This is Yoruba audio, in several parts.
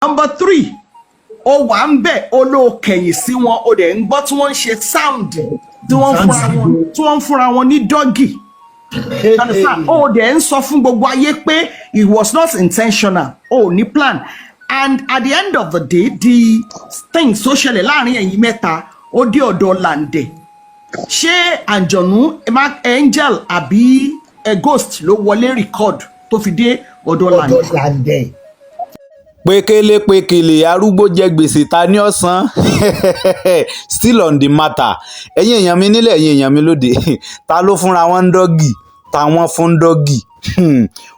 Number 3, ó wà ń bẹ̀ ó ló kẹ̀yìn sí wọn ó dẹ̀ ń gbọ́ tí wọ́n ń ṣe sound tí wọ́n fúnra wọn ní doggy. Ó dẹ̀ ń sọ fún gbogbo ayé pé it was not intentional, ó ní plan. And at the end of the day, the thing tó ṣẹlẹ̀ láàrin ẹ̀yin mẹ́ta ó dé ọ̀dọ̀ Lande. Ṣé àǹjọ̀nú angel àbí ghost ló wọlé record tó fi dé ọ̀dọ̀ Lande? Pékélé arúgbó jẹ gbèsè ta ní ọ̀sán. Still on the matter. Ẹ̀yin èèyàn mi nílẹ̀, ẹ̀yin èèyàn mi lóde. Ta ló fúnra wọn dọ́gì? Ta wọ́n fún dọ́gì?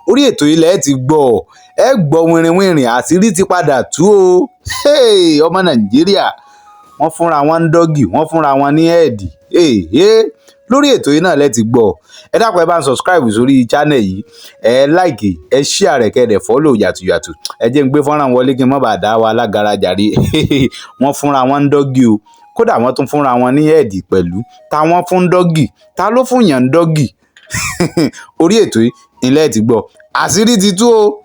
Orí ètò ilẹ̀ ti gbọ́. Ẹ gbọ́ wìrìwìrì àṣírí ti padà tú o. Ọmọ Nàìjíríà. Wọ́n fúnra wọn dọ́gì, wọ́n fúnra wọn ní ẹ̀ẹ́dì. Lórí ètò yìí náà lẹ ti gbọ́. Ẹ dákun ẹ bá ń subscribe sórí channel yìí. Ẹ like, ẹ share rẹ̀ kẹ́ dẹ̀ follow yàtùyàtù. Ẹ jẹ́ n gbé fọ́nrán wọlé kí n má bàa dá wa lágara jàre. Wọ́n fúnra wọn dọ́gì o. Kódà wọ́n tún fúnra wọn ní ẹ̀ẹ́dì pẹ̀lú. Ta wọ́n fún dọ́gì? Ta ló fún yàn dọ́gì? Orí ètò yìí ilẹ̀ ti gbọ́. Àṣírí ti tú o.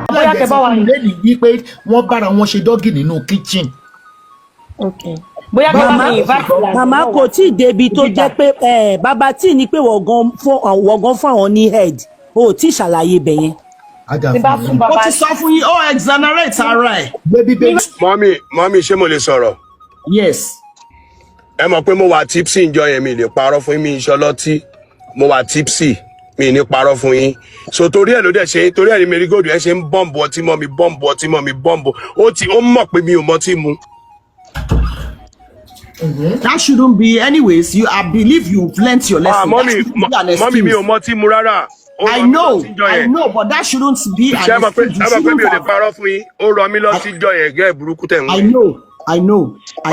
Bóyá kẹ́ bá wà nílé ní pé wọ́n bára wọn ṣe dọ́gì nínú kitchen. Okay. Bóyá kẹ́ bá mi invite màmá kò tí ì débi tó jẹ́ pé bàbá tí ní pé wọ̀gán fún àwọn ní head o tí ì ṣàlàyé bẹ̀ yẹn. Ó ti sọ fún yín ó exonerate ara ẹ̀. Mọ́mí ṣé mo lè sọ̀rọ̀? Yes. Ẹ mọ̀ pé mo wà tipsy ńjọ́ yẹn, mi lè parọ́ fún yín, mi ìṣọlọ́tí, mo wà tipsy, mi ní parọ́ fún yín. So torí ẹ̀ ló dẹ̀ ṣe, torí ẹ̀ ni Marigold ẹ ṣe ń bọ́ǹbù ọtí mọ́ mi, ó mọ̀ pé mi ò mọ tí mu. That shouldn't be. Anyways, I believe you've learnt your lesson. Mommy, mi ò mọ tí mu rárá. I know, but that shouldn't be an excuse. Ẹ mọ̀ pé mi ò lè parọ́ fún yín, ó rọ mí lọ sí ìjọ yẹn gẹ́gẹ́ burúkú tẹ̀ ń wí. I know. Ó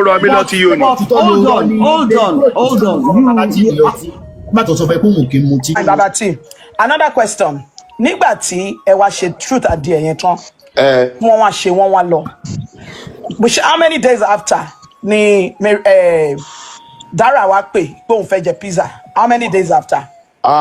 rọ mí lọ tí yóò ní. Hold on. Baba T, another question. Nígbà tí ẹ wá ṣe truth adìẹ yẹn tán, wọ́n wá ṣe wọ́n wá lọ. How many days after ni Dara wá pè pé òun fẹ́ jẹ pizza? How many days after?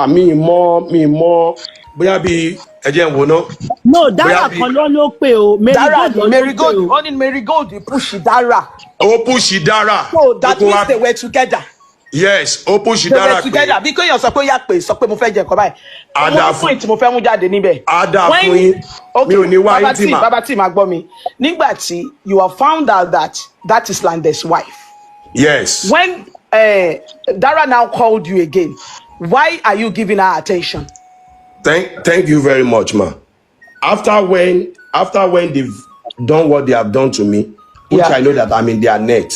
Mi mọ̀ bóyá bí ẹ jẹ́ n wò ná. No, Dara kan ló pè o. Marigold, only Marigold push Dara. Ó push Dara. So that means they were together. Yes, ó push Dara. They were together. Bí kéèyàn sọ pé yá pé sọ pé mo fẹ́ jẹ nǹkan báyìí. Ada fún point mo fẹ́ mú jáde níbẹ̀. Ada fún yín. Mi ò ní wá yín tí mà. Baba T máa gbọ́ mi. Nígbà tí you have found out that is Lande's wife. Yes. When Dara now called you again, why are you giving her attention? Thank you very much, ma. After when they've done what they have done to me, which I know that I'm in their net.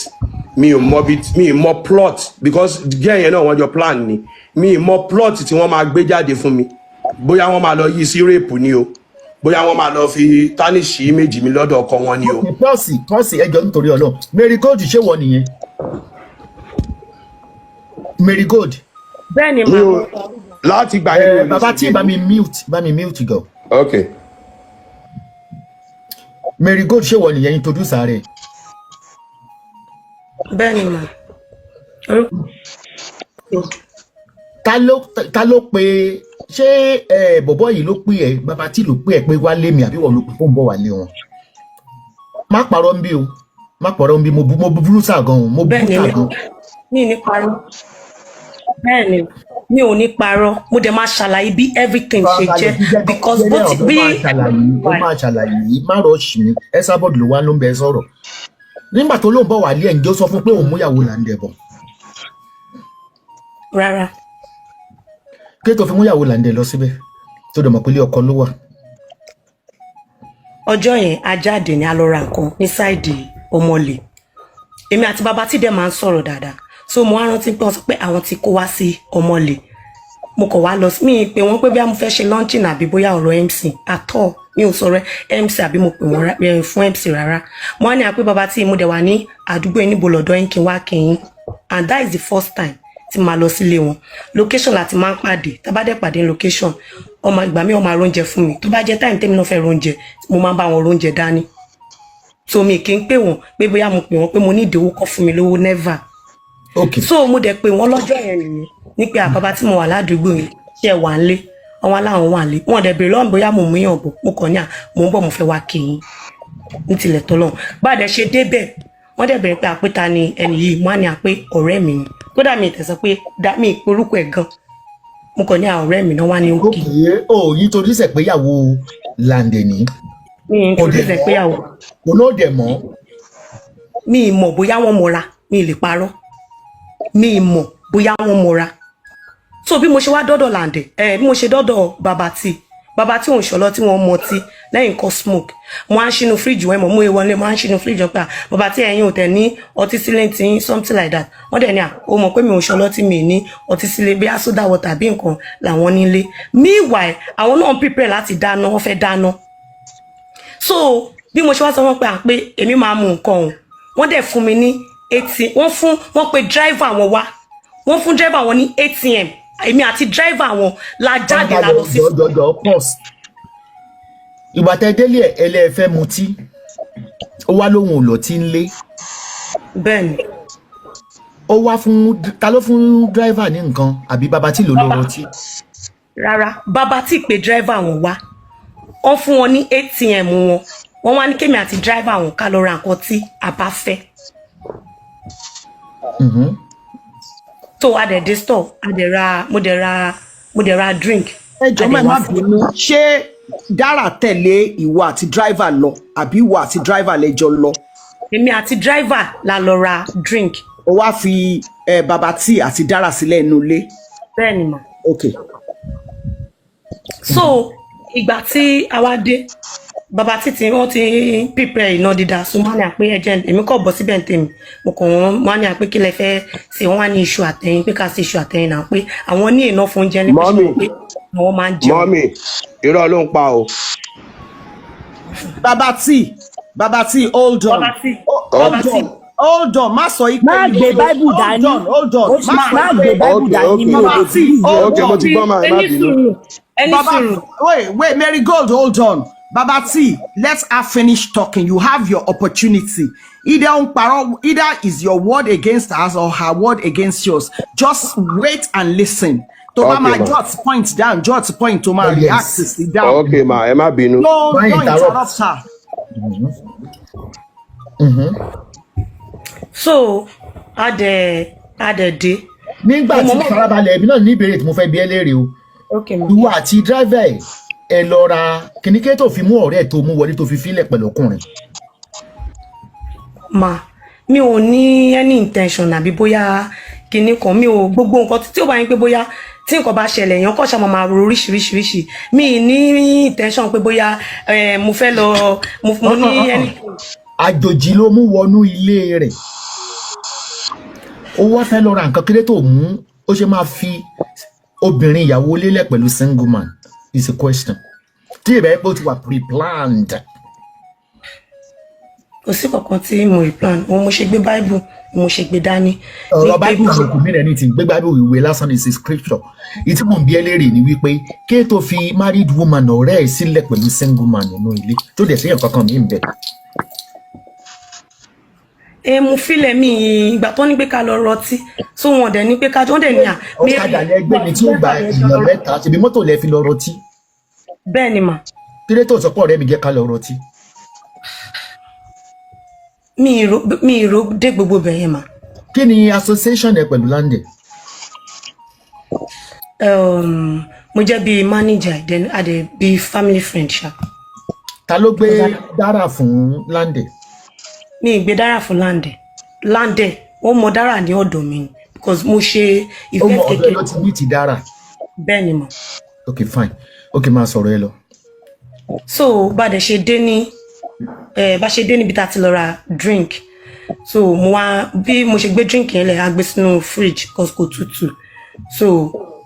Me more plot because again, you know what your plan ni. Me more plot tí wọ́n máa gbé jáde fún mi. Bóyá wọ́n máa lọ yí sí rape ni o. Bóyá wọ́n máa lọ fi tarnish image mi lọ́dọ̀ ọkọ wọn ni o. Pọ́sì ẹjọ́ nítorí Ọlọ́run. Marigold ṣé wọ́n nìyẹn? Marigold. Bẹ́ẹ̀ni ma. Láti gbà yẹn. Bàbá tí bá mi mute go. Okay. Marigold ṣé wọ́n nìyẹn introduce ààrẹ? Bẹ́ẹ̀ni ma. Ta ló pè ṣé bọ̀bọ́ yìí ló pè ẹ́ bàbá tí ló pè ẹ́ pé wá lé mi àbí wọ́n ló pè fún bọ̀ wá lé wọn? Má parọ́ ń bí o. Má parọ́ ń bí mo burú sá gan o. Mo burú sá gan. Mi ní parọ́. Bẹ́ẹ̀ni. Mi ò ní parọ́. Mo dẹ̀ máa ṣàlàyé bí everything ṣe jẹ́ because bó ti bí. Ó máa ṣàlàyé má rush mi. Esabod ló wá ló ń bẹ sọ̀rọ̀. Nígbà tó ló ń bọ̀ wá lé ẹ̀ ǹjẹ́ ó sọ fún pé òun mú ìyàwó Lande bọ̀. Rárá. Kí tó fi mú ìyàwó Lande lọ síbẹ̀ tó dẹ̀ mọ̀ pé ilé ọkọ ló wà. Ọjọ́ yẹn a jáde ní a lọ ra nǹkan ní sáìdì Ọmọlé. Èmi àti bàbá tí dẹ̀ máa ń sọ̀rọ̀ dáadáa. So mo wá rántí pé wọ́n sọ pé àwọn ti kó wá sí Ọmọlé. Mo kọ̀ wá lọ sí mi pé wọ́n pé bí a mo fẹ́ ṣe launching àbí bóyá ọ̀rọ̀ MC àtọ̀ mi ò sọ̀rọ̀ MC àbí mo pè wọ́n fún MC rárá. Mo wá ní àpé bàbá tí mo dẹ̀ wà ní àdúgbò yín níbo lọ́dọ̀ yín kí n wá kí yín. And that is the first time tí màá lọ sílé wọn. Location láti máa ń pàdé. Tá bá dẹ̀ pàdé location, ọmọ ìgbà mi ó máa róúnjẹ fún mi. Tó bá jẹ́ time tèmi náà fẹ́ róúnjẹ, mo máa ń bá wọn róúnjẹ dání. So mi kì í pè wọ́n pé bóyá mo pè wọ́n pé mo ní ìdíwó kọ́ fún mi lówó never. Okay. So mo dẹ̀ pé wọ́n lọ́jọ́ yẹn nìyẹn ní pé àbábá tí mo wà ládùúgbò yìí ṣe wà ńlé. àwọn aláwọn wà lé wọn dẹ̀ bèrè lọ́wọ́ bóyá mo mú yàn bọ̀ mo kàn ní mo ń bọ̀ mo fẹ́ wá kéyìn ní tilẹ̀ tọ́lọ́ bá dẹ̀ ṣe débẹ̀ wọ́n dẹ̀ bẹ̀rẹ̀ pé àpéta ni ẹni yìí mo á ní àpé ọ̀rẹ́ mi ni kódà mi tẹ̀sán pé mi ìporúkọ ẹ̀ gan mo kàn ní ọ̀rẹ́ mi náà wá ní òkè. òkè o yìí torí sẹ̀ péyàwó Lande ní. mi ì torí sẹ̀ péyàwó. mo náà dẹ̀ mọ́. mi ì mọ̀ bóyá wọ́n mọ̀ra mi ì lè parọ́ mi ì mọ̀ bóyá wọ́n mọ̀ra so bí mo ṣe wá dọ́dọ̀ Lande bí mo ṣe dọ́dọ̀ bàbá tí òun ṣọlọ tí wọ́n mọtí lẹ́yìn kan smoke mo á ń ṣínú fíríjì wọn mọ̀ mú ìwọlé mo á ń ṣínú fíríjì pé bàbá tí ẹ̀yin ò tẹ̀ ní ọtí sílé tí something like that wọ́n dẹ̀ ní ó mọ̀ pé mi ò ṣọlọ tí mi ní ọtí sílé bí soda water bí nǹkan làwọn nílé meanwhile àwọn náà ń prepare láti dáná wọ́n fẹ́ dáná so bí mo ṣe wá sọ wọn pé èmi máa mú nǹkan ọ̀hún wọ́n dẹ̀ fún mi ní wọ́n pe driver wọn wá wọ́n fún driver wọn ní ATM èmi àti driver wọn la jáde la lọ sí. jọjọ pause ìgbà tẹ délé ẹlẹ́fẹ́ mutí ó wá lóhun òlò tí ń lé. bẹ́ẹ̀ni. ó wá fún ta ló fún driver ní nǹkan àbí bàbá tí ló lọ́rọ̀ tí. rárá bàbá tí pé driver wọn wá wọ́n fún wọn ní ATM wọ́n wá ní kémi àti driver wọn ká lọ ra nǹkan tí a bá fẹ́. So a dẹ̀ dé store mo dẹ̀ ra drink. ẹ jọ̀ọ́ má bínú ṣé Dara tẹ̀lé ìwọ àti driver lọ àbí ìwọ àti driver lẹ́jọ́ lọ. èmi àti driver la lọ ra drink. ó wá fi bàbá tí àti Dara sílẹ̀ inú ilé. bẹ́ẹ̀ni mà. ok. so ìgbà tí a wá dé bàbá títí wọ́n ti prepare iná dídá so wọ́n ní àpé ẹjẹ èmi kò bọ́ síbẹ̀ ntẹ̀mí mo kàn wọ́n ní àpé kí lẹ fẹ́ ṣe wọ́n wá ní iṣu àtẹ̀yìn pé ká ṣe iṣu àtẹ̀yìn náà pé àwọn ní iná fún oúnjẹ ní pé àwọn máa ń jẹun. mọ́mì irọ́ ló ń pa o. bàbá tí hold on hold on má sọ ipe má gbé báìbù dání hold on má gbé báìbù dání mi ò lè fi ok mo ti gbọ́ máa má bínú. wait Marigold hold on. Baba T, let her finish talking. You have your opportunity. Either is your word against us or her word against yours. Just wait and listen. Toma, my jot point down. Jot point to my react. Sit down. Okay, ma. Emma Binu. No, don't interrupt her. So, ade day. Nígbà tí farabalẹ̀ èmi náà ní ìbéèrè tí mo fẹ́ bi ẹ́ léèrè o. Okay, ma. Ìwọ àti driver ẹ lọ ra kìnìkẹ́ tó fi mú ọ̀rẹ́ tó mú wọlé tó fi fílẹ̀ pẹ̀lú ọkùnrin. Ma mi ò ní any intention àbí bóyá kinní kan mi ò gbogbo nǹkan tí ó bá yín pé bóyá tí nǹkan bá ṣẹlẹ̀ èèyàn kọ́ ṣàmọ́ máa ro oríṣiríṣi mi ní intention pé bóyá mo fẹ́ lọ mo ní any. àjòjì ló mú wọnú ilé rẹ̀ ó wá fẹ́ lọ ra nǹkan kéré tó mú ó ṣe máa fi obìnrin ìyàwó lélẹ̀ pẹ̀lú single man is a question. Tí ìbẹ̀ pé ó ti wà pre-planned. Kò sí kankan tí mo replan mo ṣe gbé Bible mo ṣe gbé dání. Ọ̀rọ̀ Bible ló kù mí rẹ̀ ní ti gbé Bible ìwé lásán ní scripture. Ìtí mò ń bí ẹlẹ́rìí ni wípé kí tó fi married woman ọ̀rẹ́ ẹ̀ sílẹ̀ pẹ̀lú single man nínú ilé tó dẹ̀ sí ẹ̀kọ́ kan mí ń bẹ̀. Mo filẹ̀ mi ìgbà tó ní pé ká lọ rọtí so wọn dẹ̀ ní pé ká jọ́ dẹ̀ ní à. Ọ̀kadà lẹ́gbẹ́ ni tí ó gba èèyàn mẹ́ta ṣèbí mọ́tò lẹ́ fi lọ rọtí. Bẹ́ẹ̀ ni mà. Kílé tó sọpọ̀ ọ̀rẹ́ mi jẹ́ ká lọ rọtí. Mi ìró dé gbogbo bẹ̀yẹn mà. Kí ni association ẹ pẹ̀lú Lande? Mo jẹ́ bíi manager then adé bíi family friend ṣá. Ta ló gbé Dara fún Lande? Mi ìgbé Dara fún Lande ó mọ Dara ní ọ̀dọ̀ mi because mo ṣe ìfẹ́ kékeré. Ó mọ ọ̀dọ̀ ló ti ní ti Dara. Bẹ́ẹ̀ ni mà. Okay fine okay máa sọ̀rọ̀ ẹ lọ. So bá ṣe dé níbi tá a ti lọ ra drink so bí mo ṣe gbé drink yẹn lẹ̀ a gbé sínú fridge cause kò tutù so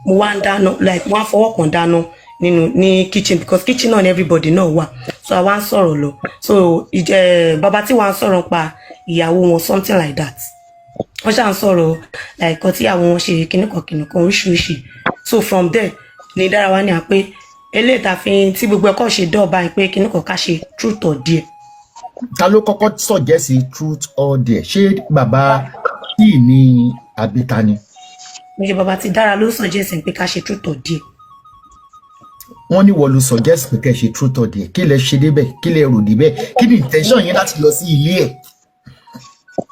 mo wá ń dáná like wọ́n á fọwọ́ kan dáná ní kitchen because kitchen náà ni everybody náà wà so a wá ń sọ̀rọ̀ lọ so bàbá tí wọ́n á sọ̀rọ̀ pa ìyàwó wọn something like that wọ́n ṣà ń sọ̀rọ̀ like kan tí ìyàwó wọn ṣe kìnnìkan oríṣiríṣi so from there ni Dara wá ní àpé eléyìí tá fi tí gbogbo ẹ̀kọ́ ṣe dọ́ọ̀bá pé kìnnìkan ká ṣe truth or dare. Ta ló kọ́kọ́ suggest truth or dare ṣé bàbá yìí ni àbí ta ni? Mo ṣe bàbá tí Dara ló suggest pé ká ṣe truth or dare. wọ́n ní wọ́n lu suggest pé kẹ́ ṣe truth or dare kí lẹ ṣe débẹ̀ kí lẹ rò débẹ̀ kí ni intention yẹn láti lọ sí ilé ẹ̀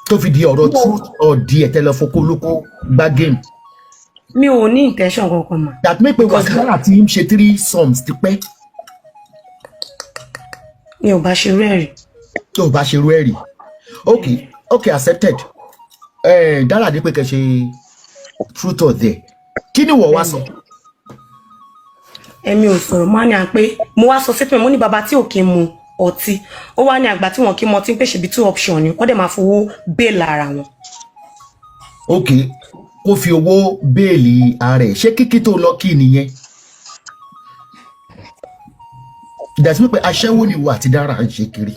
tó fi di ọ̀rọ̀ truth or dare tẹ́lẹ̀ fokó lóko gbá game. mi ò ní intention kankan mọ́. that make me wàsílà tí ń ṣe 3 sums ti pẹ́. mi ò bá ṣe rú ẹ̀rí. tó o bá ṣe rú ẹ̀rí okay accepted. Dara dé pé kẹ́ ṣe truth or dare kí ni wọ́n wá sọ. Èmi ò sọ̀rọ̀ máa ní à pé mo wá sọ sípò mo ní bàbá tí ò kí ń mu ọtí ó wá ní àgbà tí wọn kí ń mu ọtí ń pèsè bí 2 option ni wọ́n dẹ̀ máa fowó bẹ́ẹ̀lì ara wọn. okay kó fi owó bẹ́ẹ̀lì ara ẹ̀ ṣé kíkí tó lọ kí nìyẹn. ìdásí pé aṣẹ́wó ni ìwọ àti Dara ń ṣe kiri.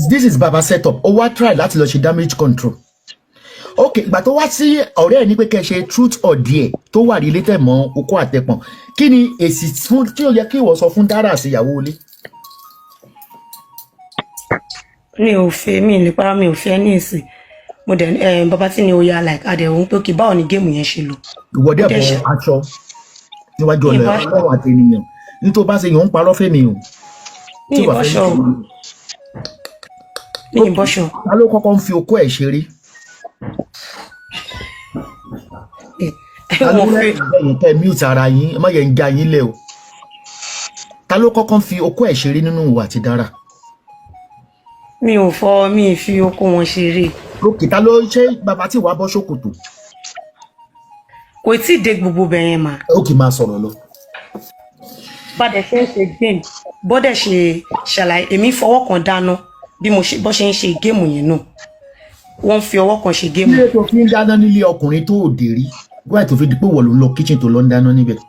This is baba setup ó wá try láti lọ ṣe damage control. Okay ìgbà tó wá sí ọ̀rẹ́ ẹ̀ ní pé kẹ́ ṣe truth or dare tó wà related mọ́ okó àtẹ̀pọ̀n kí ni èsì fún tí ó yẹ kí ìwọ sọ fún Dara àti ìyàwó ilé. mi ò fẹ́ mi lè para mi ò fẹ́ ní ìsìn mo dẹ̀ bàbá tí ni ó yá like adẹ̀ òun pé kí báwo ni géèmù yẹn ṣe lò. ìwọ́dẹ̀ bọ̀ aṣọ níwájú ọlọ́run àti ènìyàn nítorí bá ṣe yàn ń parọ́ fẹ́mi o. mi ì bọ́ṣọ mi ì bọ́ṣọ. ta ló kọ́kọ́ ń fi okó ẹ̀ ṣeré. ta ló lẹ́yìn tẹ́ mute ara yín ẹ má yẹ ń já yín lẹ̀ o. ta ló kọ́kọ́ ń fi okó ẹ̀ ṣeré nínú ìwà àti Dara. mi ò fi okó wọn ṣeré. lókè ta ló ṣe bàbá tí wàá bọ́ ṣòkòtò. kò tí ì dé gbogbo bẹ̀yẹn mà. ó kì í máa sọ̀rọ̀ lọ. bàdẹ̀ ṣe ń ṣe game bọ́dẹ̀ ṣe ṣàlàyé èmi fọwọ́ kan dáná bí bọ́ ṣe ń ṣe géèmù yẹn náà wọ́n fi ọwọ́ kan ṣe géèmù. ilé tó fi ń dáná nílé ọkùnrin tó òde rí wáyé tó fi di pé wọ́n ló ń lọ kitchen tó lọ ń dáná níbẹ̀.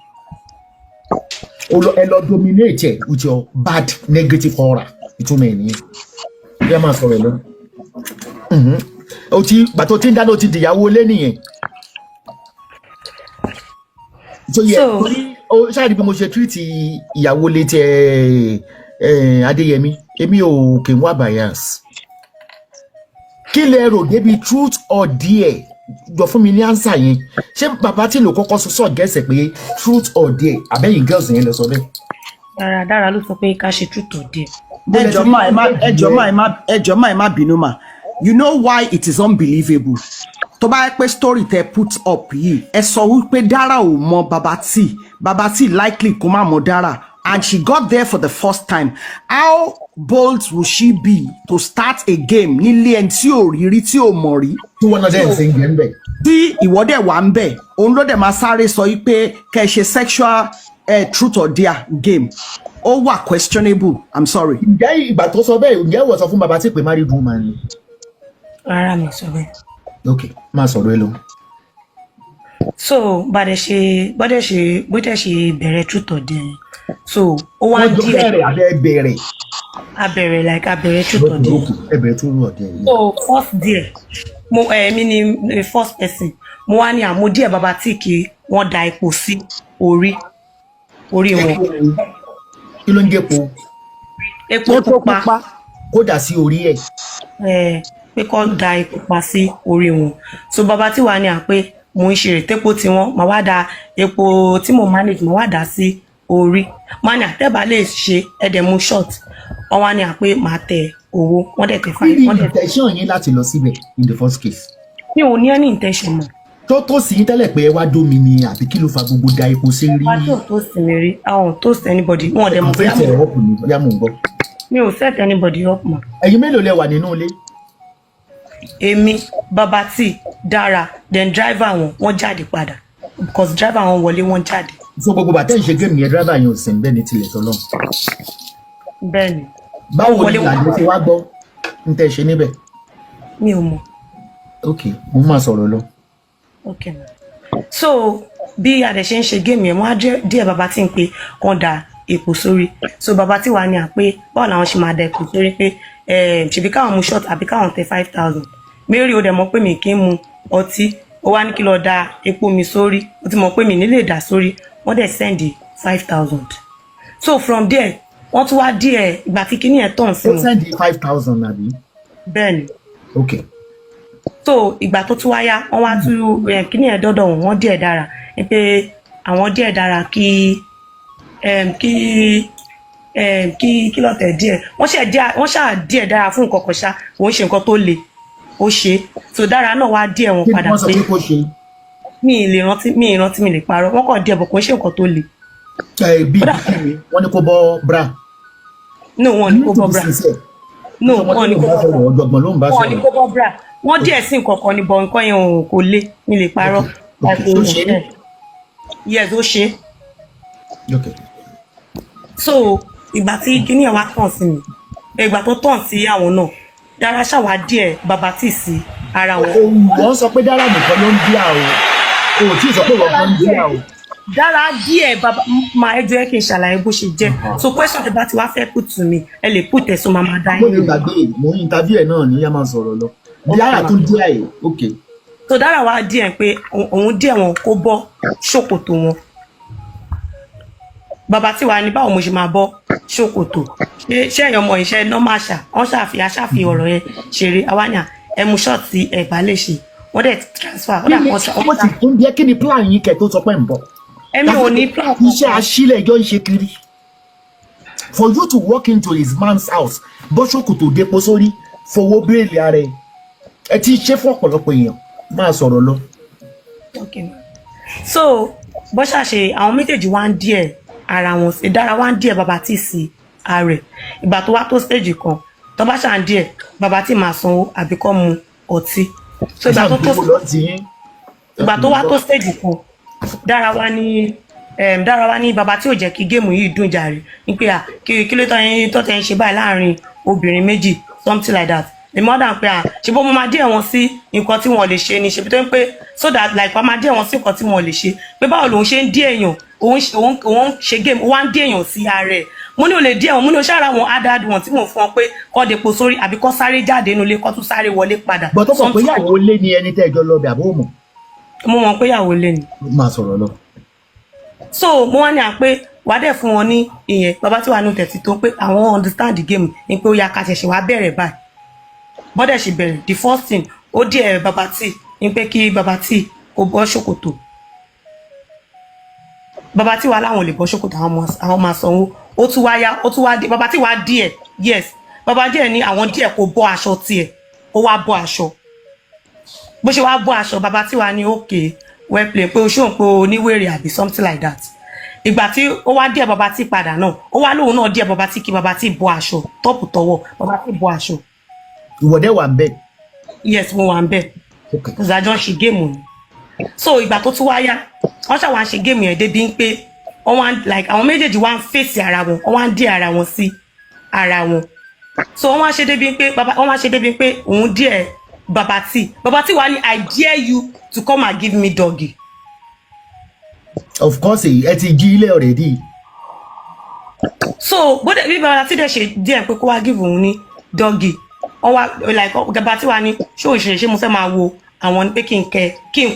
ẹ lọ dominate ẹ with your bad negative aura ìtumọ̀ ẹ̀ nìyẹn. bí a máa sọ̀rọ̀ ẹ lọ. gbàtọ́ tí ń dáná ó ti dìyàwó lé nìyẹn. ó ṣáàrí bí mo ṣe tírìtì ìyàwó létí Adéyẹmí èmi ò kì í wá bias. kí lẹ rò débi truth or dare jọ fún mi ní ánsà yẹn ṣé bàbá tí ló kọ́kọ́ sọ gẹ́sẹ̀ pé truth or dare àbẹ́yìn girls yẹn lọ sọ bẹ́ẹ̀. Dára ló sọ pé ká ṣe truth or dare. ẹjọ́ máa ẹ má bínú mà you know why it is unbelievable tó bá yẹ pé story tẹ put up yìí ẹ sọ wípé Dara ò mọ baba tí likely kó má mọ Dara and she got there for the first time how bold will she be to start a game nílé ẹni tí ò rí tí ò mọ̀ rí. tí wọn náà dẹ̀ ń ṣe ń jẹ́ ń bẹ̀. tí ìwọ́dẹ̀ wà ń bẹ̀ òun ló dẹ̀ máa sáré sọ wípé kẹ́ ẹ ṣe sexual truth or dare game ó wà questionable I'm sorry. ǹjẹ́ ìgbà tó sọ bẹ́ẹ̀ ǹjẹ́ wọ́n sọ fún baba tí pé married woman ni. rárá mi sọ bẹ́ẹ̀. ok máa sọ̀rọ̀ ẹ lọ. so bọ́dẹ̀ ṣe bẹ̀rẹ̀ truth or dare so ó wá díẹ̀. wọ́n jọ bẹ̀rẹ̀ abẹ̀rẹ̀ like abẹ̀rẹ̀ truth or dare. ẹbẹ̀rẹ̀ truth or dare. so first dare mi ni first person mo wá ní àmọ́ díẹ̀ bàbá tí kì wọ́n da epo sí orí wọn. kí ló ń jẹ́ epo. epo pupa kó dà sí orí ẹ̀. pé kó da epo pupa sí orí wọn so bàbá tí wàá ní à pé mo ń ṣe ètèpo tiwọn màá wá da epo tí mo manage màá wá dà sí orí máa ní àtẹ́bà lè ṣe ẹ̀dẹ̀ mú short wọ́n wá ní à pé màá tẹ owó wọ́n dẹ̀ tẹ fine. kí ni intention yín láti lọ síbẹ̀ in the first case. mi ò ní any intention mọ́. tó sì ń tẹ́lẹ̀ pé ẹ wá dómi ni àbí kí ló fa gbogbo da epo sí rí. wájú tó sì mi rí àwọn tó sì anybody wọn dẹ̀ mọ̀ bóyá mo ń gbọ́. mi ò set anybody up mọ́. ẹ̀yin mélòó lẹ wà nínú ilé. èmi bàbá tí Dara then driver wọn jáde padà because driver wọn wọlé wọn jáde. so gbogbo bàtẹ́ ìṣe géèmù yẹn driver yẹn ò sìn bẹ́ẹ̀ ni tilẹ̀ tọ́lọ́. bẹ́ẹ̀ni. báwo ni ìlànà ti wá gbọ́ ń tẹ́ ṣe níbẹ̀. mi ò mọ̀. ok mo máa sọ̀rọ̀ lọ. ok so bí a dẹ̀ ṣe ń ṣe géèmù yẹn wọ́n á díẹ̀ bàbá tí ń pe kàn da epo sórí so bàbá tí wà ní à pé báwo làwọn ṣe máa da epo sórí pé ṣèbí káwọn mu short àbí káwọn tẹ 5,000 Mary ó dẹ̀ mọ̀ pé mi kì í mu ọtí ó wá ní kí lọ da epo mi sórí ó ti mọ̀ pé mi nílé dà sórí wọ́n dẹ̀ send 5,000 so from there wọ́n tún wá díẹ̀ ìgbà tí kíní ẹ̀ tàn sí wọn. ó send 5,000 àbí. bẹ́ẹ̀ni. ok. so ìgbà tó tún wá yá wọ́n wá tún kíní ẹ̀ dọ́dọ̀ wọn díẹ̀ dára pé àwọn díẹ̀ dára kí ló tẹ̀ díẹ̀ wọ́n ṣáà díẹ̀ dára fún nǹkan kan ṣá òun ṣe nǹkan tó le ó ṣe so Dara náà wá díẹ̀ wọn padà pé mi ì rántí mi lè parọ́ wọ́n kàn díẹ̀ bọ̀ kò ń ṣe nǹkan tó le. bí wọ́n ní kó bọ́ bra. no wọ́n ní kó bọ́ bra no wọ́n ní kó bọ́ bra wọ́n díẹ̀ sí nǹkan kan ní bọ̀ nǹkan yẹn kò le mi lè parọ́. Yes ó ṣe. So ìgbà tí kíní ẹ̀ wá tàn sí mi ìgbà tó tàn sí àwọn náà Dara ṣàwá díẹ̀ bàbá tí sí ara wọn. Wọ́n sọ pé Dara nìkan ló ń bí àwọn o tí ì sọ pé wọ́n kan ń bí àwọn. Dara díẹ̀ bàbá máa ẹjọ́ ẹ kí n ṣàlàyé bó ṣe jẹ́ so question tí bá ti wá fẹ́ put to me ẹ lè put ẹ̀ so máa máa dá yín. mo lè gbàgbé mo ń interview ẹ̀ náà ní yá máa sọ̀rọ̀ lọ Dara tún díẹ̀ ẹ̀ ok. So Dara wá díẹ̀ pé òun díẹ̀ wọn kó bọ́ ṣòkòtò wọn bàbá tí wàá ní báwo mo ṣe máa bọ́ ṣòkòtò ṣé ẹ̀yàn ọmọ iṣẹ́ normal ṣá wọ́n ṣàfi ọ̀rọ̀ yẹn ṣeré awáyà ẹmu ṣọ́ọ̀tì ẹ̀bá lè ṣe wọ́n dẹ̀ transfer wọ́n dà kọ́ ṣe. ọmọ sì tún bí ẹ kí ni plan yín kẹ tó sọ pé ń bọ̀. Èmi ò ní plan. Iṣẹ́ aṣílẹ̀ ìjọ ń ṣe kiri for you to walk into his man's house bọ́ ṣòkòtò dépo sórí fowó bíréèlì ara ẹ ti ṣe fún ọ̀pọ̀lọpọ̀ èèyàn máa sọ̀rọ̀ lọ. So bó ṣàṣe àwọn méjèèjì wá ń díẹ̀ ara wọn sí Dara wá ń díẹ̀ bàbá tí sí ààrẹ ìgbà tó wá tó stage kan tó bá ṣàn díẹ̀ bàbá tí máa sanwó àbí kọ́ mu ọtí so ìgbà tó wá tó stage kan Dara wá ní bàbá tí ò jẹ́ kí géèmù yìí dùn jàre ní pé kí ló tó tẹ̀ ń ṣe báyìí láàrin obìnrin méjì something like that the mother pé ṣe bó mo máa díẹ̀ wọn sí nǹkan tí wọ́n lè ṣe ni ṣe bí tó ń pé so that like wọ́n máa díẹ̀ wọn sí nǹkan tí wọ́n lè ṣe pé báwo lòun ṣe ń dí èèyàn òun ṣe game ó wá ń dí èèyàn sí ara ẹ̀ mo ní o lè dí ẹ̀wọ̀n mo ní o ṣára wọn added wọn tí mo fún ọ pé kọ́ depo sórí àbí kọ́ sáré jáde nínú ilé kọ́ tún sáré wọlé padà. bọ́ tó kọ̀ pé ìyàwó lé ní ẹni tẹ́ ẹjọ́ lọ bẹ̀ àbó mọ̀. mo mọ̀ pé ìyàwó lé ni. máa sọ̀rọ̀ lọ. so mo wá ní à pé wàá dẹ̀ fún wọn ní ìyẹn bàbá tí wàá nù tẹ̀sí tó pé àwọn understand the game ni pé ó yá ká ṣẹ̀ṣẹ̀ wá bẹ̀rẹ̀ báyìí bọ́dẹ̀ ṣe bẹ̀rẹ̀ the first thing ó díẹ̀ bàbá tí ni pé kí bàbá tí kó bọ́ ṣòkòtò bàbá tí wàá láwọn lè bọ́ ṣòkòtò àwọn máa sanwó ó tún wá dé bàbá tí wàá díẹ̀ yes bàbá díẹ̀ ní àwọn díẹ̀ kó bọ́ aṣọ tiẹ̀ ó wá bọ́ aṣọ bó ṣe wá bọ́ aṣọ bàbá tí wàá ní okay well play pé o ṣóun pé o níwèrè àbí something like that ìgbà tí ó wá díẹ̀ bàbá tí padà náà ó wá lóun náà díẹ̀ bàbá tí kí bàbá tí bọ́ aṣọ tọ́pù tọwọ́ bàbá tí bọ́ aṣọ. ìwọ́dẹ̀ wà ń bẹ̀. yes mo wà ń bẹ̀ because àjọ ń ṣe géèmù ni so ìgbà tó tún wá yá wọ́n ṣàwọn à ń ṣe géèmù yẹn débi pé wọ́n wá like àwọn méjèèjì wá ń fèsì ara wọn wọ́n wá ń dí ara wọn sí ara wọn so wọ́n wá ṣe débi pé òun díẹ̀ bàbá tí wà ní I dare you to come and give me doggy. of course ẹ ti jí ilé already. so bóde bí bàbá tí dẹ̀ ṣe díẹ̀ pé kó wá give òun ní doggy wọ́n wá like bàbá tí wà ní ṣé mo fẹ́ máa wo àwọn pé kí n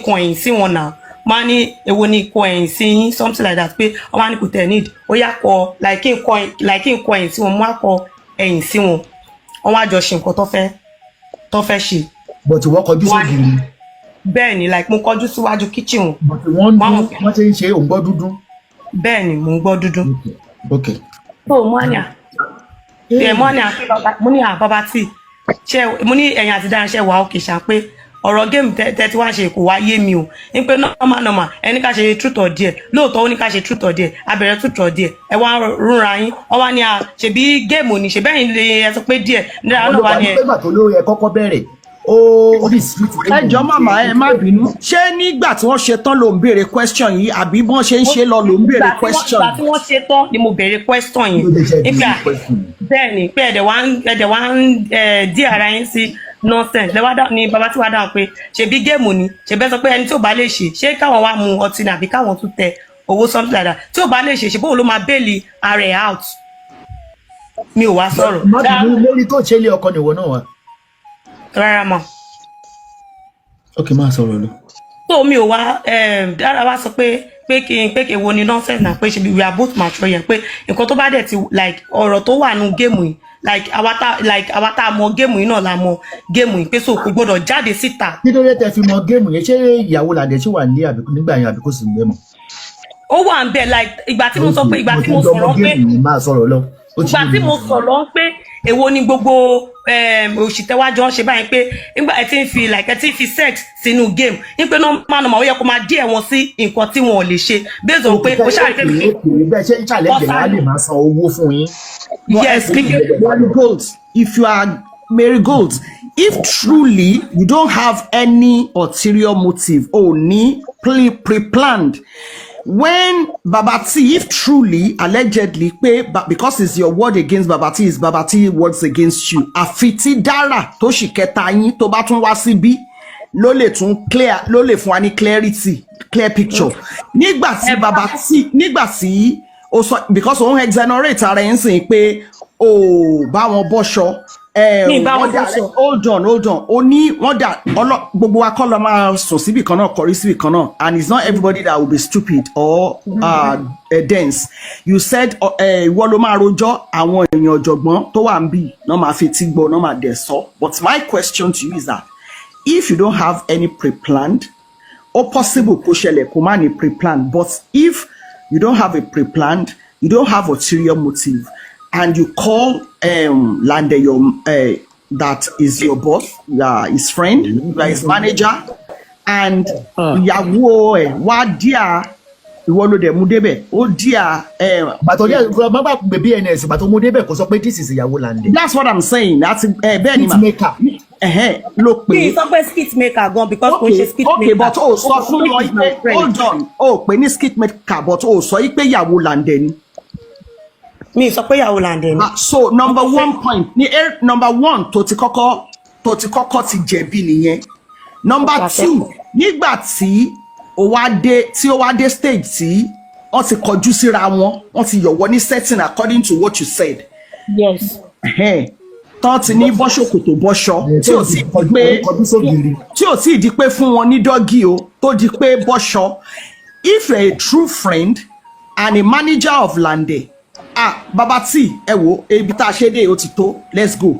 kọ ẹ̀yìn sí wọn náà máa ní èwo ni kọ ẹ̀yìn sí yín something like that pé wọ́n wá ní kò tẹ̀ need ó yá kọ like kí n kọ ẹ̀yìn sí wọn mo wá kọ ẹ̀yìn sí wọn wọ́n wá jọ ṣe nǹkan tó fẹ́ ṣe. but wọ́n kọjú sóògiri. bẹ́ẹ̀ ni like mo kọjú síwájú kitchen wọn. but wọ́n ti ń ṣe òun gbọ́ dúdú. bẹ́ẹ̀ ni mo ń gbọ́ dúdú. okay. so mo ní bàbá tí ṣe mo ní ẹ̀yìn àti Dara ṣe wà òkè ṣá pé ọ̀rọ̀ géèmù tẹ́tí wá ṣe kò wá yé mi o ní pé normal ẹni ká ṣe truth or dare lóòótọ́ ó ní ká ṣe truth or dare abẹ̀rẹ̀ truth or dare ẹ wá rúnra yín ọ wá ní a ṣèbí géèmù ni ṣèbẹ́yìn lè ẹ sọ pé díẹ̀ nígbà náà wá ní ẹ. olùwà tó lórí ẹ kọ́kọ́ bẹ̀rẹ̀ ó rí street. ẹ jọ̀ọ́ màmá ẹ má bínú ṣé nígbà tí wọ́n ṣe tán ló ń béèrè question yìí àbí bọ́n ṣe ń ṣe lọ ló ń béèrè question. ìgbà tí wọ́n ṣe tán ni mo béèrè question yìí nígbà bẹ́ẹ̀ ni pé ẹ̀dẹ̀ wá ń dí ara yín sí nonsense lẹ́wọ́ ni bàbá tí wàá dáhùn pé ṣebí géèmù ni ṣebí sọ pé ẹni tí ò bá lè ṣe káwọn wá mu ọtí ni àbí káwọn tún tẹ owó something like that tí ò bá lè ṣe bóun ló máa bẹ́ẹ̀lì ara ẹ̀ out mi ò wá sọ̀rọ̀. lórí tó ṣe ilé ọkọ nìwọ náà wà. rárá mọ́. ok máa sọ̀rọ̀ lọ. tó mi ò wá Dara wá sọ pé kí wo ni nonsense náà pé ṣebí we are both mature yẹn pé nǹkan tó bá dẹ̀ ti like ọ̀rọ̀ tó wà nù géèmù yìí like àwa tá mọ géèmù yìí náà la mọ géèmù yìí pé so kò gbọ́dọ̀ jáde síta. kí ló dé tẹ fi mọ géèmù yẹn ṣé ìyàwó làdẹ ṣì wà ní nígbà yẹn àbí kò sì ń bẹ mọ. ó wà ń bẹ like ìgbà tí mo sọ pé ìgbà tí mo sọ̀rọ̀ pé ìgbà tí mo sọ̀rọ̀ pé èwo ni gbogbo òṣìṣẹ́wájọ́ ń ṣe báyìí pé nígbà ẹ ti ń fi like ẹ ti ń fi sex sínú game ní pé normal ó yẹ kó máa díẹ̀ wọn sí nǹkan tí wọn ò lè ṣe based on pé ó ṣàrí pé bẹ́ẹ̀ ṣe ń challenge wá lè máa san owó fún yín. yes Marigold, if you are Marigold, if truly you don't have any ulterior motive or ní pre-planned, when Babati, if truly allegedly because it's your word against Babati, is Babati words against you, àfi Dara tó sì kẹta yín tó bá tún wá síbí ló lè tún clear, ló lè fún wa ní clarity, clear picture. Nígbà tí Babati, nígbà tí ó sọ, because òun exonerate ara ẹ̀ ń sìn pé ó bá wọn bọ́ṣọ. Hold on. Ó ní wọ́n dà gbogbo wa kọ́ lọ máa sùn síbì kan náà, kọrí síbì kan náà, and it's not everybody that will be stupid or dense. You said ìwọ ló máa rojọ́ àwọn èèyàn ọ̀jọ̀gbọ́n tó wà ń bì náà máa fi tí gbọ́ náà máa dẹ̀ sọ. But my question to you is that if you don't have any pre-planned, or possible kó ṣẹlẹ̀ kó má ní pre-planned, but if you don't have a pre-planned, you don't have ulterior motive, and you call Lande your that is your boss, his friend, his manager, and ìyàwó ẹ̀ wá díà ìwọ ló dẹ̀ mú débẹ̀ ó díà. Bàtọ̀ díà má bá bèbí NS bàtọ̀ mú débẹ̀ kò sọ pé this is ìyàwó Lande. That's what I'm saying. That's bẹ́ẹ̀ ni ma. Ló pè. mi sọ pé skit maker gan because kò ṣe skit maker. Okay, but ó sọ fún wọn pé hold on, ó pè ní skit maker but ó sọ pé ìyàwó Lande ni. Mi sọ pé ìyàwó Lande ni. So number one point ni number one tó ti kọ́kọ́ ti jẹ̀bi nìyẹn. Number two, nígbà tí ó wá dé stage tí wọ́n ti kọjú síra wọn, wọ́n ti yọ̀wọ́ ní setting according to what you said. Yes. Tán ti ní bọ́ṣòkòtò bọ́ṣọ tí ò sì di pé fún wọn ní dọ́gì o tó di pé bọ́ṣọ. If you're a true friend and a manager of Lande, Babati, ẹ wo ebi tá a ṣe dé ó ti tó, let's go.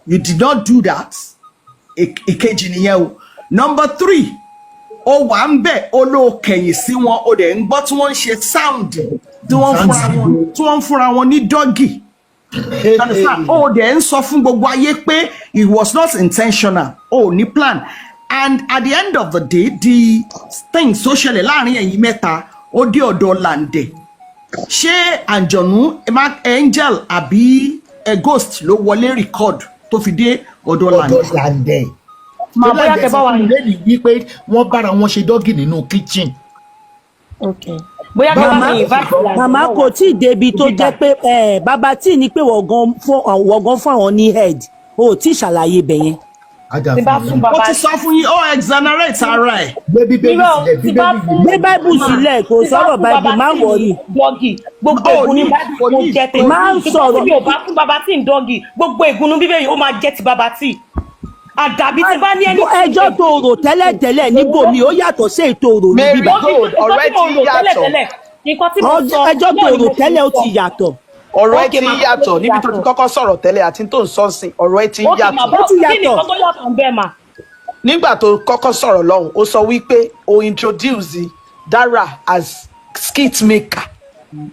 You did not do that. Ìkejì nìyẹn o. Number three, ó wà ń bẹ̀ ó ló kẹ̀yìn sí wọn ó dẹ̀ ń gbọ́ tí wọ́n ń ṣe sound tí wọ́n ń fúnra wọn ní dọ́gì. Ó dẹ̀ ń sọ fún gbogbo ayé pé it was not intentional, ó ní plan, and at the end of the day the thing tó ṣẹlẹ̀ láàrin ẹ̀yin mẹ́ta ó dé ọ̀dọ̀ Lande. Ṣé àǹjọ̀nú angel àbí ghost ló wọlé record tó fi dé ọ̀dọ̀ Lande? Màá bóyá kẹ bá wà ní. Lẹ́yìn wípé wọ́n bára wọn ṣe dọ́gì nínú kitchen. Okay. Bóyá kẹ bá mi invite Lande. Màmá kò tí ì débi tó jẹ́ pé Babati ní pé wọ̀gán fún àwọn ní head o ò tí ì ṣàlàyé bẹ̀ yẹn. Ó ti sọ fún yín ó exonerate ara ẹ̀. Gbé báìbù sílẹ̀ kò sọ̀rọ̀ báìbù má wọ̀rí. Dọ́gì gbogbo ègún ní báìbù tó jẹ́ tèmi. Má ń sọ̀rọ̀. Mi ò bá fún Babati ń dọ́gì gbogbo ègún bíbélì ó máa jẹ́ ti Babati. Àdàbí tí bá ní ẹni. Ẹjọ́ tó rò tẹ́lẹ̀tẹ́lẹ̀ níbo mi ó yàtọ̀ sí ètò òrò níbí bá. ọ̀rọ̀ ẹ ti yàtọ̀. Nǹkan tí mo sọ. Ẹjọ́ tó rò tẹ́lẹ̀ ó ti yàtọ̀. Ọ̀rọ̀ ẹ ti yàtọ̀ níbi tó ti kọ́kọ́ sọ̀rọ̀ tẹ́lẹ̀ àti tó ń sọ sí ọ̀rọ̀ ẹ ti yàtọ̀. Ó ti Kí ni yàtọ̀. nǹkan tó yàtọ̀ ń bẹ́ẹ̀ mà? Nígbà tó kọ́kọ́ sọ̀rọ̀ lọ́hùn ó sọ wípé ó introduce Dara as skit maker.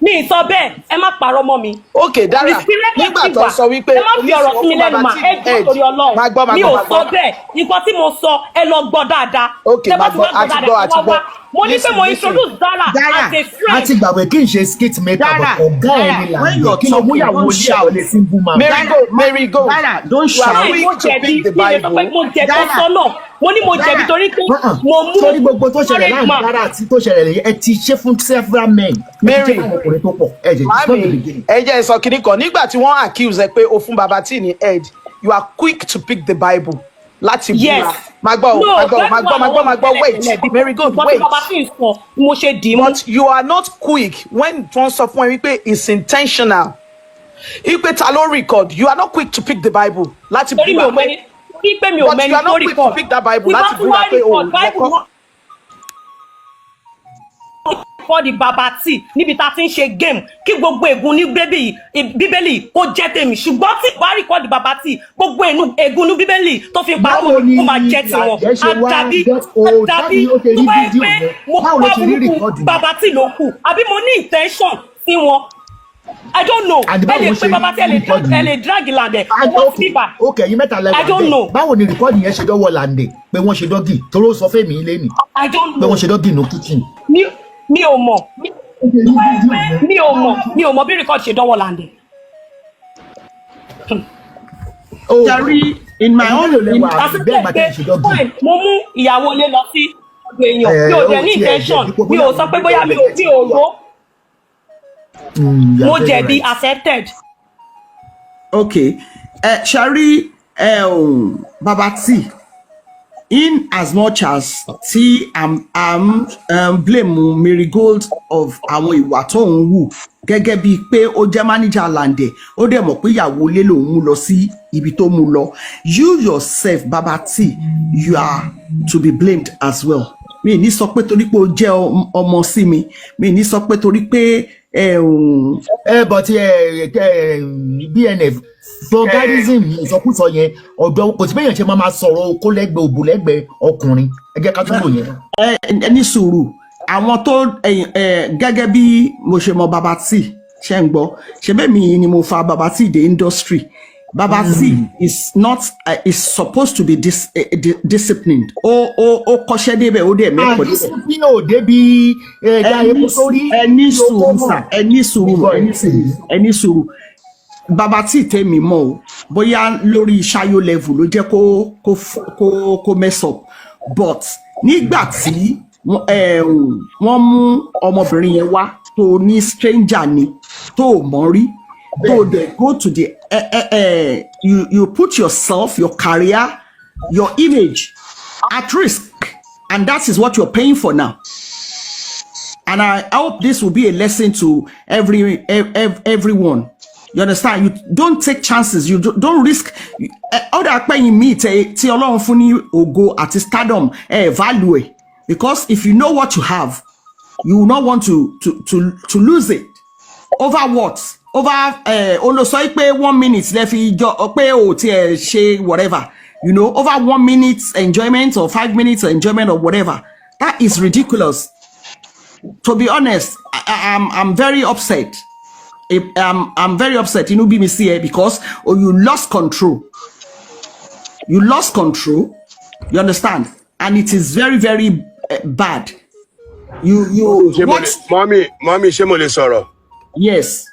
Mi sọ bẹ́ẹ̀ ẹ má parọ́ mọ́ mi. Okay, Dara nígbà tó sọ wípé ẹ má fi ọ̀rọ̀ sí mi lẹ́nu mà ẹ jù torí Ọlọ́run. Mi ò sọ bẹ́ẹ̀ nǹkan tí mo sọ ẹ lọ gbọ́ dáadáa. Okay, Tẹ́ bá ti wá gbọ́ dáadáa ẹ wá wá. Mo ní pé mo introduce Dara as a friend. Àti gbàgbé kí n ṣe skit maker but ọ̀gá ẹ̀ ní Lande kí ló mú ìyàwó ilé àwọn lè single man. Marigold, don't shout. Mo jẹ̀bi mo jẹ̀bi ọsọ náà. Mo ní mo jẹ̀bi torí pé mo mú. Sórí gbogbo tó ṣẹlẹ̀ láàrin Dara àti tó ṣẹlẹ̀ lẹ́yìn ẹ ti ṣe fún several men. Mary ọkùnrin tó pọ̀ ẹ jẹ́ sọ kìíní kan nígbà tí wọ́n accuse ẹ pé o fún Babati ní head you are quick to pick the Bible láti búra. Má gbọ́ wait Marigold wait. Mo ṣe dì í mú. But you are not quick when wọ́n sọ fún ẹ wípé it's intentional. Ipe ta ló record you are not quick to pick the Bible láti búra. Mi ò mẹ́ni tó record. But you are not quick to pick that Bible láti búra pé o wọ́kọ́. rìkọ́ọ̀dì bàbá tí níbi tá a ti ń ṣe game kí gbogbo ègún ní bíbélì kó jẹ́ tèmi ṣùgbọ́n tí bá rìkọ́ọ̀dì bàbá tí gbogbo ègún ní bíbélì tó fi pa kó máa jẹ́ tiwọn àdàbí tó bá yẹ pé mo pa burúkú bàbá tí ló kù àbí mo ní intention sí wọn. I don't know. Ẹ lè pe bàbá tí ẹ lè drag landẹ̀. Ok, ẹ̀yin mẹ́ta lẹ́wọ̀n. I don't know. Báwo ni rìkọ́ọ̀dì yẹn ṣe dọ́wọ́ landẹ̀ pé wọ́n ṣe dọ́gì tó ló sọ fẹ́mi ilé ni. I don't know. Pé wọ́n ṣe dọ́gì ní kitchen. Mi ò mọ̀. Mi ò mọ̀ bí rìkọ́ọ̀dì ṣe dọ́wọ́ landẹ̀. Jerry, in my own mo mú ìyàwó ilé lọ sí ọ̀dọ̀ èèyàn mi ò dẹ̀ ní intention mi ò sọ pé bóyá mi ò rò mo jẹ̀bi accepted. Okay, Shari, Baba T, in as much as T blame Marigold of àwọn ìwà tó ń wù gẹ́gẹ́ bíi pé ó jẹ́ manager landẹ̀ ó dẹ̀ mọ̀ pé ìyàwó ilé lòun mú lọ sí ibi tó mú lọ. You yourself, Baba T, you are to be blamed as well. Mi ní sọ pé torí pé ó jẹ́ ọmọ sí mi ní sọ pé torí pé but BNF vulgarism ìsọkúsọ yẹn ọ̀dọ̀ kò sí bẹ́yàn ṣe máa sọ̀rọ̀ okó lẹ́gbẹ̀ẹ́ òbò lẹ́gbẹ̀ẹ́ ọkùnrin ẹ jẹ́ ká túbọ̀ yẹn. Ní sùúrù àwọn tó gẹ́gẹ́ bí mo ṣe mọ Baba T ṣe ń gbọ́ ṣe bẹ́ẹ̀ mi ni mo fa Baba T the industry. Baba T is not is supposed to be disciplined. O kọ́ṣẹ́ débẹ̀ ó dẹ̀ mẹ́kọ̀ọ́ débẹ̀. Discipline ò débi ẹ̀ẹ́dá sórí. Ẹni sùúrù. Baba T tèmi mọ̀ o bóyá lórí ṣáyó level ló jẹ́ kó mess up but nígbà tí wọ́n mú ọmọbìnrin yẹn wá tó ní stranger ni tó mọ̀ rí tó dẹ̀ go to the you put yourself, your career, your image at risk, and that is what you're paying for now. And I hope this will be a lesson to everyone. You understand? You don't take chances. You don't risk. Other paying me ti Ọlọ́run fún ní ògo àti stardom value, because if you know what you have, you will not want to lose it. Over what? Over olóṣọ́ pé 1 minute left pé o ti ṣe whatever, you know, over 1 minute enjoyment or 5 minutes enjoyment or whatever. That is ridiculous. To be honest, I'm very upset. I'm very upset. You know, BBC because you lost control. You lost control. You understand? And it is very, very bad. Mommy, ṣé mo lè sọ̀rọ̀? Yes.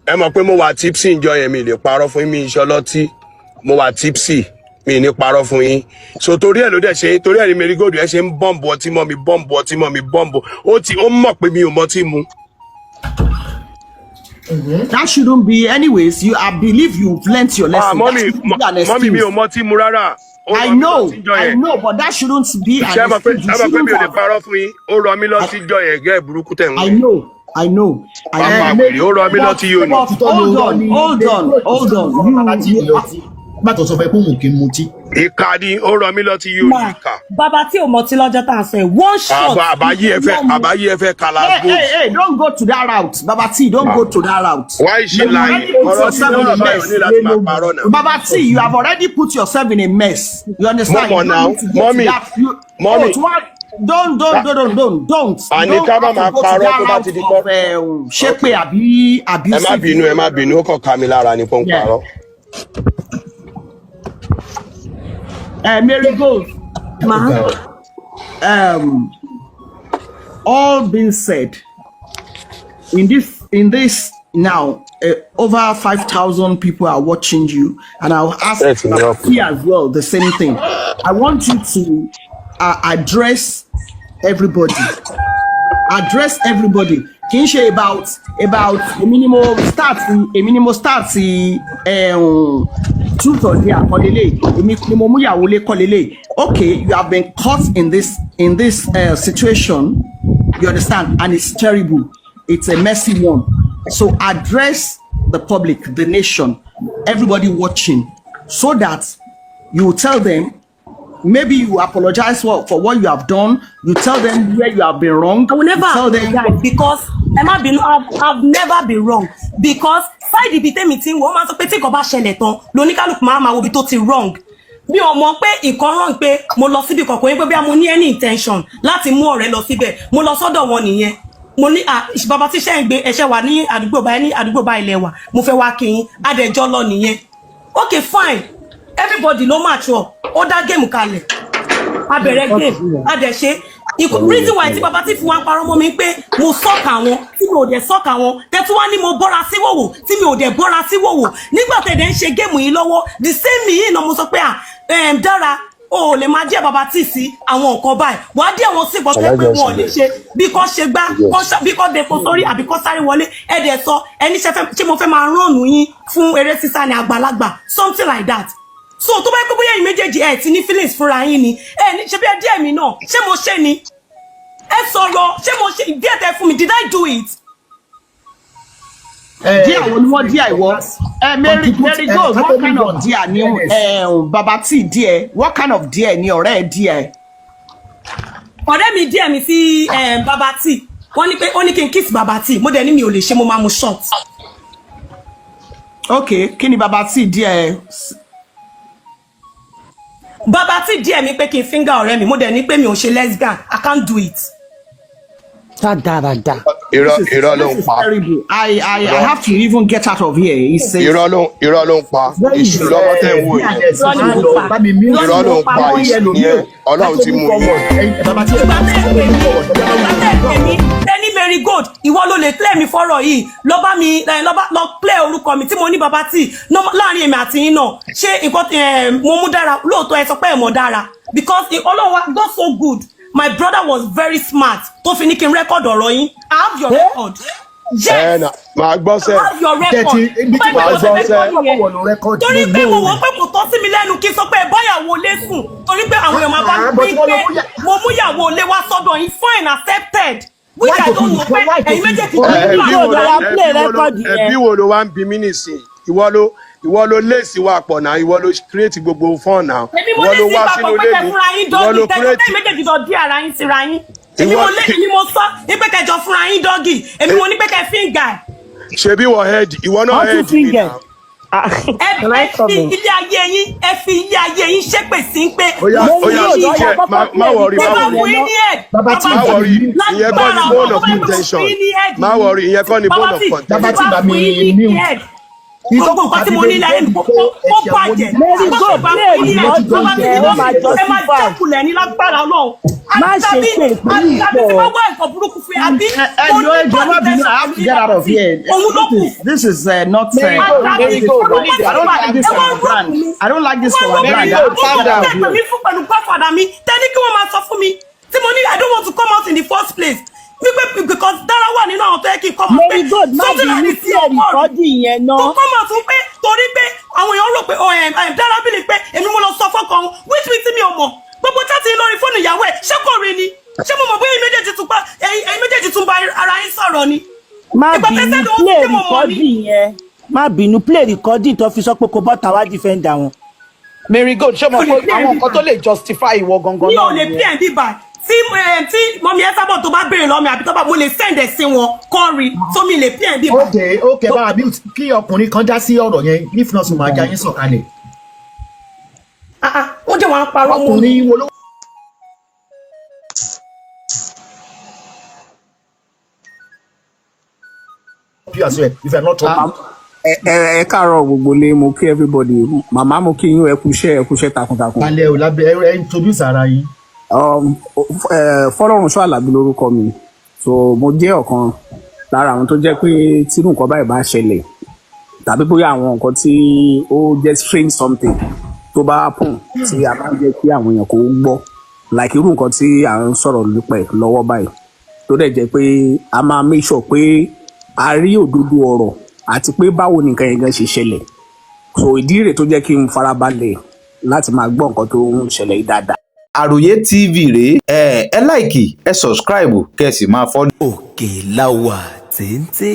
Ẹ mọ̀ pé mo wà tipsy ńjọ́ yẹn mi lè parọ́ fún yín mi iṣẹ́ ọlọ́tí mo wà tipsy mi ní parọ́ fún yín so torí ẹ̀ ló dẹ̀ ṣe torí ẹ̀ ní Marigold ẹ̀ ṣe ń bọ́ǹbù ọtí mọ́ mi bọ́ǹbù ó mọ̀ pé mi ò mọ tí mu. That shouldn't be. Anyways, I believe you've learnt your lesson. Mommy, mi ò mọ tí mu rárá. I know, but that shouldn't be an excuse. Mi ò lè parọ́ fún yín ó rọ mí lọ sí ìjọ yẹn gẹ́gẹ́ burúkú tẹ̀ ń wò. I know. Hold on. Bàtò sọ fẹ́ pé òun kì í mutí. Ìka ni ó rọ mí lọ tí yóò ní ìka. Bàbá tí ò mọtí lọ́jọ́ tá à ń sọ ẹ̀ one shot. Àbáyé ẹ fẹ́ kala go. Hey, don't go to that route. Baba T, don't go to that route. Why is she lying? Baba T, you have already put yourself in a mess. You understand? Mommy now. Mommy. Don't. Àníká bá máa parọ́ tó bá ti di kọ́. Ṣé pé àbí ẹ má bínú, ó kàn ká mi lára ni fún parọ́. Marigold, all being said, in this now, over 5,000 people are watching you, and I'll ask you as well the same thing. I want you to address everybody. Address everybody. Kì í ṣe about a minimal start truth or dare kọ́lélẹ̀ èmi ni mo mú ìyàwó lé kọ́lélẹ̀. Okay, you have been caught in this situation, you understand, and it's terrible. It's a messy one. So address the public, the nation, everybody watching, so that you will tell them maybe you apologize for what you have done. You tell them where you have been wrong. I will never apologize because I've never been wrong because side ibi tèmi tí wọ́n máa sọ pé tí nǹkan bá ṣẹlẹ̀ tán lóníkálùkù máa wo ibi tó ti wrong. Mi ò mọ̀ pé nǹkan wrong pé mo lọ síbi kankan yín pé bí mo ní any intention láti mú ọ̀rẹ́ lọ síbẹ̀ mo lọ sọ́dọ̀ wọn nìyẹn. Mo ní bàbá tí ṣe ń gbé ẹ̀ṣẹ̀ wà ní àdúgbò bá ilẹ̀ wa mo fẹ́ wá kí yín adẹjọ́ lọ nìyẹn. Okay fine everybody ló mature ó dá game kalẹ̀ a bẹ̀rẹ̀ game a dẹ̀ ṣe reason why tí bàbá tí fi wá ń parọ́ mọ́ mi pé mo sọ́ọ̀kà wọn tí mi ò dẹ̀ sọ́ọ̀kà wọn tẹ́tí wá ní mo bọ́ra sí wòwò tí mi ò dẹ̀ bọ́ra sí wòwò nígbà tẹ̀dẹ̀ ń ṣe géèmù yìí lọ́wọ́ the same yìí náà mo sọ pé Dara o ò lè máa jẹ́ bàbá tí sí àwọn nǹkan báyìí wàá dí àwọn sí ìbọ̀tẹ́ pé wọn ò lè ṣe bí kò ṣe gbá bí kò depo sórí àbí kò sáré wọlé ẹ̀dẹ̀ sọ ẹni ṣe mo fẹ́ máa ránù yín fún eré sísá ní àgbàlagbà something like that. So tó bá yẹ pé bóyá ẹ̀yin méjèèjì ẹ ti ní feelings fúnra yín ni ṣe bí ẹ díẹ̀ mi náà ṣé mo ṣe ni ẹ sọ̀rọ̀ ṣé mo ṣe díẹ̀ tẹ fún mi did I do it. Díẹ̀ wo ni wọ́n díẹ̀ ìwọ Mary Gold what kind of díẹ̀ ni bàbá tí díẹ̀ what kind of díẹ̀ ni ọ̀rẹ́ díẹ̀. ọ̀rẹ́ mi díẹ̀ mi sí bàbá tí wọ́n ní pé ó ní kí n kiss bàbá tí mo dẹ̀ ní mi ò lè ṣe mo máa mu short. Okay kí ni bàbá tí díẹ̀. Bàbá tí díẹ̀ mi pé kí n finger ọ̀rẹ́ mi mo dẹ̀ ní pé mi ò ṣe lesbian I can't do it. Dáadáa. Irọ́ ló ń pa. I have to even get out of here. He says. Irọ́ ló ń pa. Ìṣù lọ́wọ́ tẹ̀ ń wò yẹn. Irọ́ ló ń pa ìṣù yẹn. Ọlọ́run ti mú yẹn. Tẹ́ni Mary Gold ìwọ ló lè clear mi fọ́rọ̀ yìí lọ clear orúkọ mi tí mo ní bàbá tí láàrin èmi àti yín náà ṣé nǹkan mo mú Dara lóòótọ́ ẹ sọ pé ẹ mọ̀ Dara because Ọlọ́run God so good. My brother was very smart. Tó fi ní kí n record ọ̀rọ̀ yín. I have your record. Yes. Màá gbọ́ sẹ́. I have your record. Màá gbọ́ sẹ́. Torí pé mo wọ́n pé kò tọ́ sí mi lẹ́nu kí n sọ pé báyàwó lé sùn. Torí pé àwọn èèyàn máa bá ń pín pé mo mú ìyàwó lé wá sọ́dọ̀ yín fine accepted. Which I don't know pé ẹ̀yin méjèèjì tó ń record yẹn. Ẹbí wo ló wá ń bi mí nìsín? Ìwọ ló léèsì wa pọ̀ náà ìwọ ló create gbogbo fọ́ọ̀n náà ìwọ ló wá sínú ilé mi ìwọ ló create. èmi méjèèjì jọ dí ara yín síra yín èmi mo sọ pé kẹjọ fúnra yín dọ́gì èmi mo ní pé kẹ fíńgà. ṣebí wọ head ìwọ náà head mi náà. ẹ fi ilé ayé yín ṣépè sí pé. Oya má wọrí ìyẹn kọ́ ni bone of contention má wọrí ìyẹn kọ́ ni bone of contention. Gbogbo nǹkan tí mo ní láyé mi ó bàjẹ́. Mary Gold play ẹ máa jẹ́kulẹ̀ ní lágbára Ọlọ́run. Má ṣe pé àbí tí wọ́n wá nǹkan burúkú fún yà bí. I have to get out of here. This is not fair. I don't like this for our brand. I don't like this for our brand. Mi fún pẹ̀lú godfather mi tẹ́ni kí wọ́n máa sọ fún mi tí mo ní I don't want to come out in the first place. Because Dara wà nínú àwọn tó yẹ kí n kọ́ mọ̀ pé Mary Gold má bí ní sí ẹ̀rìkọ́dì yẹn náà. tó kọ́ mọ̀ tún pé torí pé àwọn èèyàn rò pé Dara bí ni pé èmi mo lọ sọ fọ́kàn òun which means tí mi ò mọ̀ gbogbo chatting lórí fóònù ìyàwó ẹ̀ ṣé kò rí ni ṣé mo mọ̀ bóyá ẹ̀yin méjèèjì tún bá ara yín sọ̀rọ̀ ni. Má bínú play rìkọ́dì yẹn má bínú play rìkọ́dì tó fi sọ pé kò bọ́ta wá defender wọn. Mary Gold ṣé mo kó àwọn nǹkan tó lè justify ìwọ gangan náà. mi ò lè pay ẹ̀ bíbá tí mọ̀mí Esabod tó bá béèrè lọ́mí àbí tó bá mo lè send ẹ̀ sí wọn kọ́ rí tó mi lè pay ẹ̀ bíbá. Okay bá àbí kí ọkùnrin kan dá sí ọ̀rọ̀ yẹn if not sùn máa já yín sọ̀kalẹ̀. Wọ́n jẹ́ wọn á parọ́ mọ́. Ọkùnrin wo ló. If you're not talking. Ẹ káàárọ̀ gbogbo lé mo kí everybody màmá mo kí yín ẹ kú iṣẹ́ takuntakun. Balẹ̀ o lábẹ́ ẹ introduce ara yín. Fọlọ́runṣọ́ Àlàbí lórúkọ mi so mo jẹ́ ọ̀kan lára àwọn tó jẹ́ pé tírú nǹkan báyìí bá ṣẹlẹ̀ tàbí bóyá àwọn nǹkan tí ó jẹ́ strange something tó bá happen tí a bá jẹ́ kí àwọn èèyàn kò gbọ́ like irú nǹkan tí à ń sọ̀rọ̀ nípa ẹ̀ lọ́wọ́ báyìí tó dẹ̀ jẹ́ pé a máa make sure pé a rí òdodo ọ̀rọ̀ àti pé báwo ni nǹkan yẹn gan ṣe ṣẹlẹ̀ so ìdí rẹ̀ tó jẹ́ kí n farabalẹ̀ láti máa gbọ́ nǹkan tó ń ṣẹlẹ̀ yìí dáadáa. Àròyé TV rèé ẹ láìkì ẹ sọ̀scribe kẹ́ ẹ sì máa fọ́lọ̀. Òkèláwà téńté.